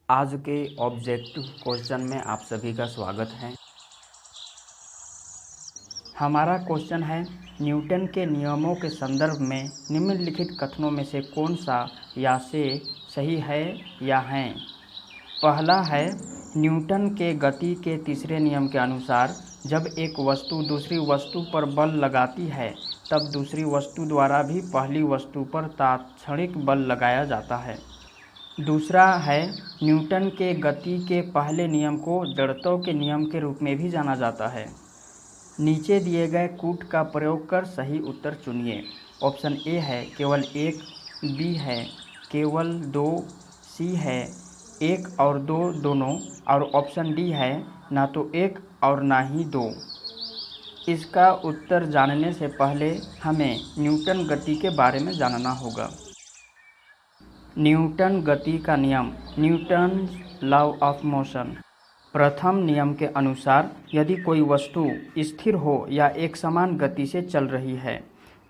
आज के objective question में आप सभी का स्वागत है। हमारा क्वेश्चन है, न्यूटन के नियमों के संदर्भ में निम्नलिखित कथनों में से कौन सा या से सही है या हैं। पहला है, न्यूटन के गति के तीसरे नियम के अनुसार जब एक वस्तु दूसरी वस्तु पर बल लगाती है तब दूसरी वस्तु द्वारा भी पहली वस्तु पर तात्क्षणिक बल लगाया जाता है। दूसरा है, न्यूटन के गति के पहले नियम को जड़त्व के नियम के रूप में भी जाना जाता है। नीचे दिए गए कूट का प्रयोग कर सही उत्तर चुनिए। ऑप्शन ए है केवल एक, बी है केवल दो, सी है एक और दो दोनों, और ऑप्शन डी है ना तो एक और ना ही दो। इसका उत्तर जानने से पहले हमें न्यूटन गति के बारे में जानना होगा। न्यूटन गति का नियम, न्यूटन लॉ ऑफ मोशन। प्रथम नियम के अनुसार यदि कोई वस्तु स्थिर हो या एक समान गति से चल रही है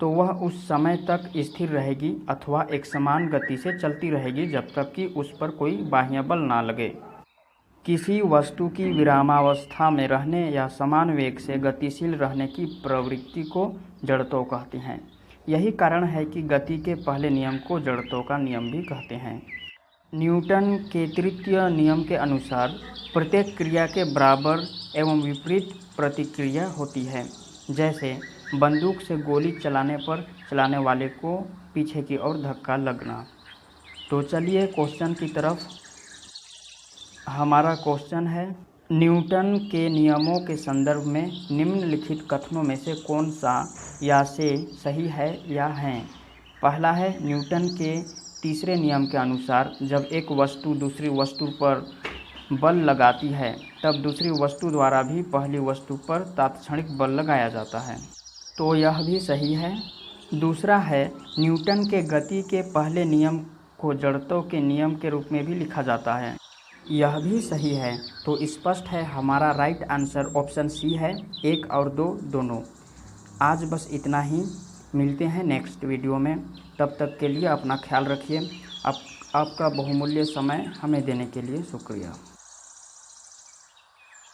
तो वह उस समय तक स्थिर रहेगी अथवा एक समान गति से चलती रहेगी जब तक कि उस पर कोई बाह्य बल ना लगे। किसी वस्तु की विरामावस्था में रहने या समान वेग से गतिशील रहने की प्रवृत्ति को जड़त्व कहते हैं। यही कारण है कि गति के पहले नियम को जड़त्व का नियम भी कहते हैं। न्यूटन के तृतीय नियम के अनुसार प्रत्येक क्रिया के बराबर एवं विपरीत प्रतिक्रिया होती है। जैसे बंदूक से गोली चलाने पर चलाने वाले को पीछे की ओर धक्का लगना। तो चलिए क्वेश्चन की तरफ। हमारा क्वेश्चन है, न्यूटन के नियमों के संदर्भ में निम्नलिखित कथनों में से कौन सा या से सही है या हैं। पहला है, न्यूटन के तीसरे नियम के अनुसार जब एक वस्तु दूसरी वस्तु पर बल लगाती है तब दूसरी वस्तु द्वारा भी पहली वस्तु पर तात्क्षणिक बल लगाया जाता है। तो यह भी सही है। दूसरा है, न्यूटन के गति के पहले नियम को जड़त्व के नियम के रूप में भी लिखा जाता है। यह भी सही है। तो स्पष्ट है हमारा राइट आंसर ऑप्शन सी है, एक और दो दोनों। आज बस इतना ही, मिलते हैं नेक्स्ट वीडियो में। तब तक के लिए अपना ख्याल रखिए। आपका बहुमूल्य समय हमें देने के लिए शुक्रिया।